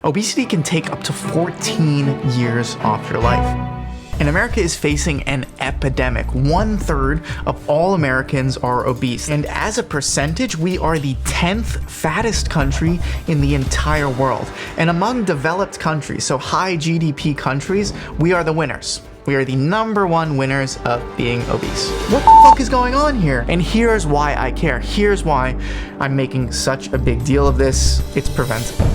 Obesity can take up to 14 years off your life. And America is facing an epidemic. 1/3 of all Americans are obese. And as a percentage, we are the 10th fattest country in the entire world. And among developed countries, so high GDP countries, we are the winners. We are the #1 winners of being obese. What the fuck is going on here? And here's why I care. Here's why I'm making such a big deal of this. It's preventable.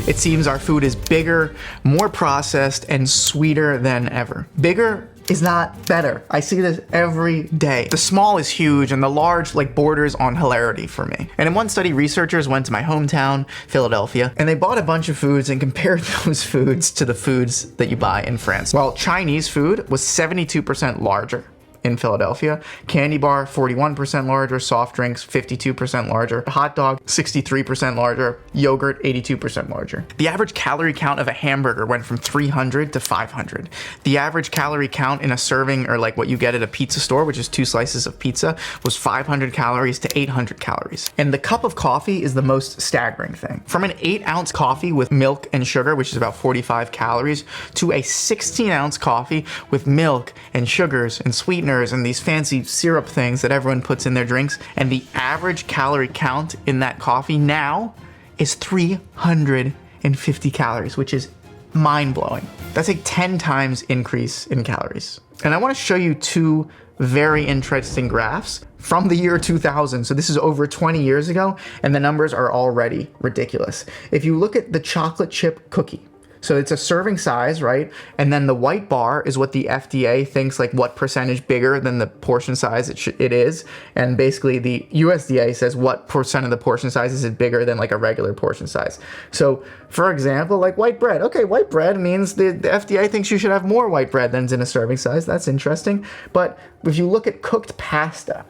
It seems our food is bigger, more processed, and sweeter than ever. Bigger is not better. I see this every day. The small is huge and the large borders on hilarity for me. And in one study, researchers went to my hometown, Philadelphia, and they bought a bunch of foods and compared those foods to the foods that you buy in France. Well, Chinese food was 72% larger in Philadelphia. Candy bar, 41% larger. Soft drinks, 52% larger. Hot dog, 63% larger. Yogurt, 82% larger. The average calorie count of a hamburger went from 300 to 500. The average calorie count in a serving, or what you get at a pizza store, which is 2 slices of pizza, was 500 calories to 800 calories. And the cup of coffee is the most staggering thing. From an 8-ounce coffee with milk and sugar, which is about 45 calories, to a 16-ounce coffee with milk and sugars and sweeteners and these fancy syrup things that everyone puts in their drinks, and the average calorie count in that coffee now is 350 calories, which is mind-blowing. That's a 10 times increase in calories. And I want to show you 2 very interesting graphs from the year 2000. So this is over 20 years ago, and the numbers are already ridiculous. If you look at the chocolate chip cookie, so it's a serving size, right? And then the white bar is what the FDA thinks, what percentage bigger than the portion size it is. And basically the USDA says what percent of the portion size is it bigger than a regular portion size. So for example, white bread. Okay, white bread means the FDA thinks you should have more white bread than's in a serving size. That's interesting. But if you look at cooked pasta,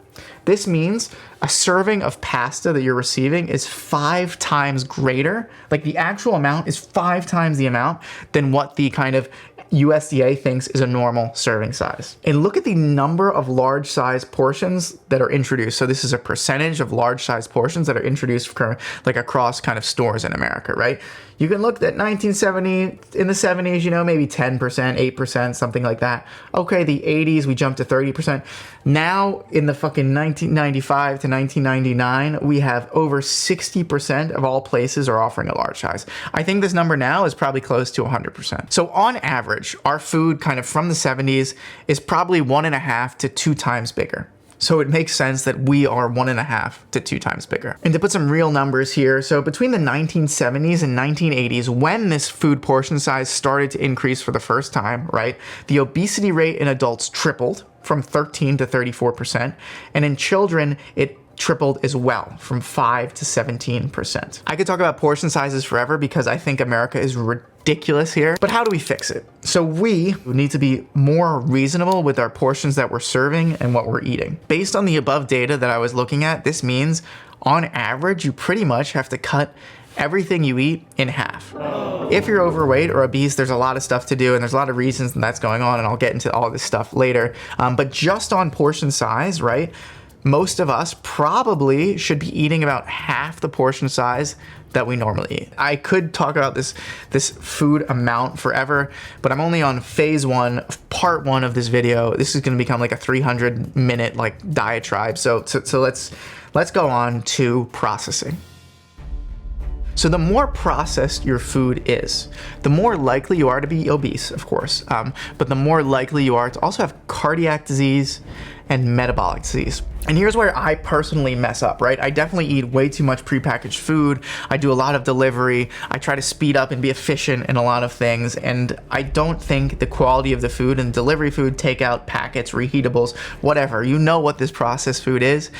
this means a serving of pasta that you're receiving is 5 times greater. The actual amount is 5 times the amount than what the kind of USDA thinks is a normal serving size. And look at the number of large size portions that are introduced. So this is a percentage of large size portions that are introduced across kind of stores in America, right? You can look at 1970, in the 70s, maybe 10%, 8%, something like that. Okay, the 80s, we jumped to 30%. Now in the fucking 1995 to 1999, we have over 60% of all places are offering a large size. I think this number now is probably close to 100%. So on average, our food kind of from the 70s is probably 1.5 to 2 times bigger. So it makes sense that we are 1.5 to 2 times bigger. And to put some real numbers here, so between the 1970s and 1980s, when this food portion size started to increase for the first time, right, the obesity rate in adults tripled from 13 to 34%. And in children, it tripled as well, from 5 to 17%. I could talk about portion sizes forever because I think America is ridiculous here, but how do we fix it? So we need to be more reasonable with our portions that we're serving and what we're eating. Based on the above data that I was looking at, this means on average, you pretty much have to cut everything you eat in half. If you're overweight or obese, there's a lot of stuff to do and there's a lot of reasons that's going on, and I'll get into all this stuff later. But just on portion size, right? Most of us probably should be eating about half the portion size that we normally eat. I could talk about this food amount forever, but I'm only on phase 1, part 1 of this video. This is gonna become a 300-minute diatribe. So let's go on to processing. So the more processed your food is, the more likely you are to be obese, of course, but the more likely you are to also have cardiac disease and metabolic disease. And here's where I personally mess up, right? I definitely eat way too much prepackaged food. I do a lot of delivery. I try to speed up and be efficient in a lot of things. And I don't think the quality of the food and delivery food, takeout, packets, reheatables, whatever, what this processed food is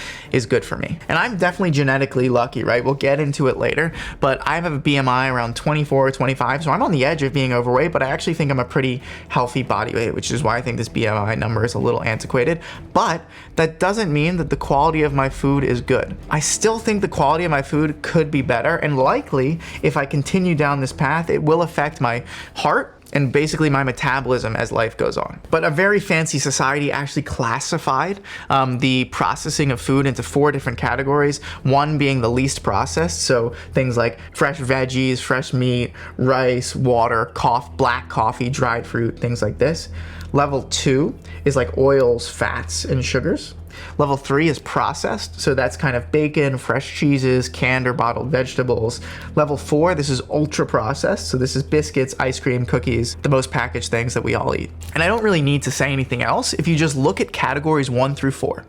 good for me. And I'm definitely genetically lucky, right? We'll get into it later, but I have a BMI around 24, 25. So I'm on the edge of being overweight, but I actually think I'm a pretty healthy body weight, which is why I think this BMI number is a little antiquated. But that doesn't mean that the quality of my food is good. I still think the quality of my food could be better, and likely if I continue down this path, it will affect my heart and basically my metabolism as life goes on. But a very fancy society actually classified the processing of food into 4 different categories, one being the least processed, so things like fresh veggies, fresh meat, rice, water, black coffee, dried fruit, things like this. Level 2 is like oils, fats, and sugars. Level 3 is processed, so that's kind of bacon, fresh cheeses, canned or bottled vegetables. Level 4, this is ultra processed, so this is biscuits, ice cream, cookies, the most packaged things that we all eat. And I don't really need to say anything else if you just look at categories 1 through 4.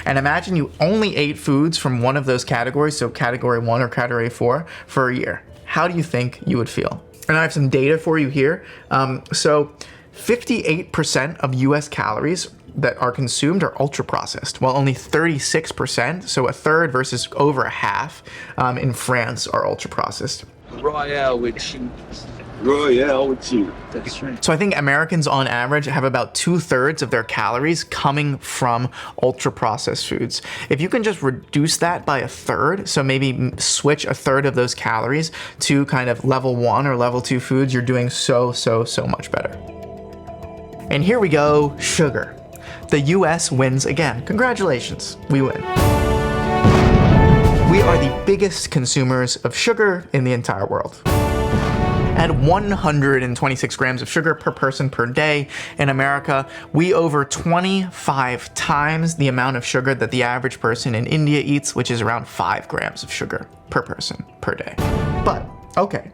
And imagine you only ate foods from one of those categories, so category 1 or category 4, for a year. How do you think you would feel? And I have some data for you here. So 58% of US calories that are consumed are ultra processed, while only 36%, so a third versus over a half, in France are ultra processed. Royale with cheese. Royale with cheese. That's right. So I think Americans on average have about 2/3 of their calories coming from ultra processed foods. If you can just reduce that by a third, so maybe switch a third of those calories to kind of level 1 or level 2 foods, you're doing so much better. And here we go, sugar. The US wins again. Congratulations, we win. We are the biggest consumers of sugar in the entire world. At 126 grams of sugar per person per day in America, we over 25 times the amount of sugar that the average person in India eats, which is around 5 grams of sugar per person per day. But, okay.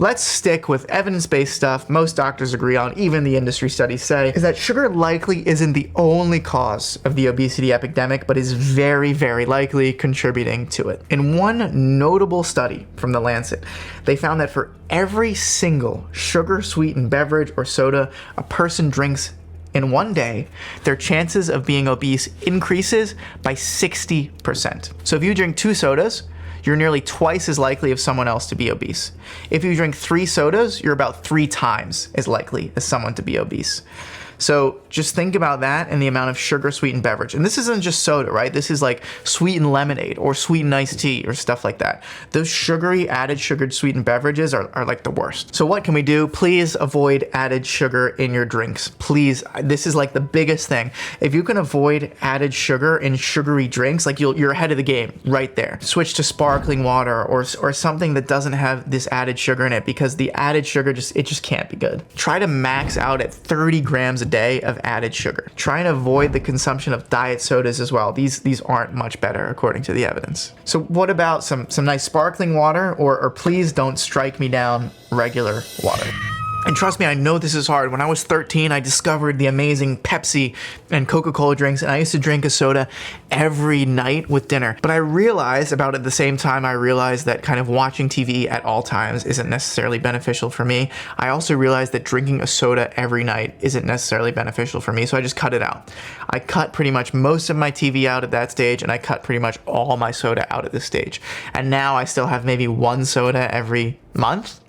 Let's stick with evidence-based stuff most doctors agree on, even the industry studies say, is that sugar likely isn't the only cause of the obesity epidemic, but is very likely contributing to it. In one notable study from The Lancet, they found that for every single sugar-sweetened beverage or soda a person drinks in one day, their chances of being obese increases by 60%. So if you drink 2 sodas, you're nearly twice as likely of someone else to be obese. If you drink 3 sodas, you're about 3 times as likely as someone to be obese. So just think about that and the amount of sugar-sweetened beverage. And this isn't just soda, right? This is like sweetened lemonade or sweetened iced tea or stuff like that. Those sugary, added sugar sweetened beverages are like the worst. So what can we do? Please avoid added sugar in your drinks. Please, this is like the biggest thing. If you can avoid added sugar in sugary drinks, like you're ahead of the game right there. Switch to sparkling water or something that doesn't have this added sugar in it, because the added sugar just can't be good. Try to max out at 30 grams a day of added sugar. Try and avoid the consumption of diet sodas as well. These aren't much better according to the evidence. So what about some nice sparkling water, or please don't strike me down, regular water. And trust me, I know this is hard. When I was 13, I discovered the amazing Pepsi and Coca-Cola drinks, and I used to drink a soda every night with dinner. But I realized about at the same time, I realized that kind of watching TV at all times isn't necessarily beneficial for me. I also realized that drinking a soda every night isn't necessarily beneficial for me, so I just cut it out. I cut pretty much most of my TV out at that stage, and I cut pretty much all my soda out at this stage. And now I still have maybe 1 soda every month,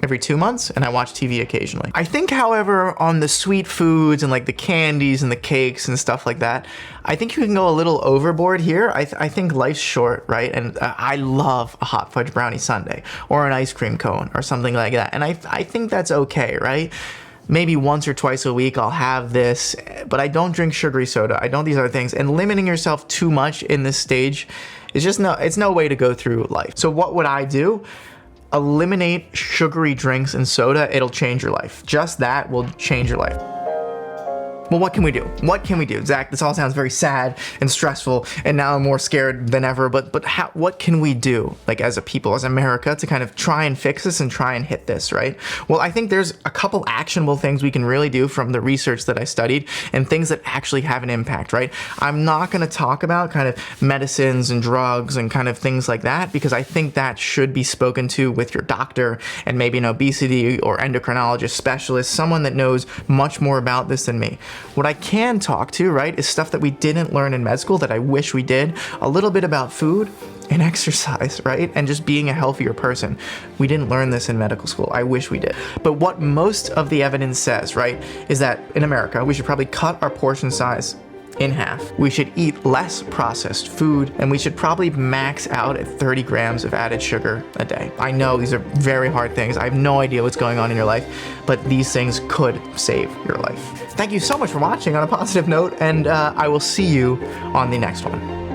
every 2 months, and I watch TV occasionally. I think, however, on the sweet foods and like the candies and the cakes and stuff like that, I think you can go a little overboard here. I think life's short, right? And I love a hot fudge brownie sundae or an ice cream cone or something like that. And I think that's okay, right? Maybe once or twice a week I'll have this, but I don't drink sugary soda. I don't these other things. And limiting yourself too much in this stage is just it's no way to go through life. So what would I do? Eliminate sugary drinks and soda. It'll change your life. Just that will change your life. Well, what can we do? What can we do? Zach, this all sounds very sad and stressful, and now I'm more scared than ever, but what can we do, like as a people, as America, to kind of try and fix this and try and hit this, right? Well, I think there's a couple actionable things we can really do from the research that I studied and things that actually have an impact, right? I'm not going to talk about kind of medicines and drugs and kind of things like that, because I think that should be spoken to with your doctor and maybe an obesity or endocrinologist specialist, someone that knows much more about this than me. What I can talk to, right, is stuff that we didn't learn in med school that I wish we did. A little bit about food and exercise, right? And just being a healthier person. We didn't learn this in medical school. I wish we did. But what most of the evidence says, right, is that in America, we should probably cut our portion size in half. We should eat less processed food, and we should probably max out at 30 grams of added sugar a day. I know these are very hard things. I have no idea what's going on in your life, but these things could save your life. Thank you so much for watching on a positive note, and I will see you on the next one.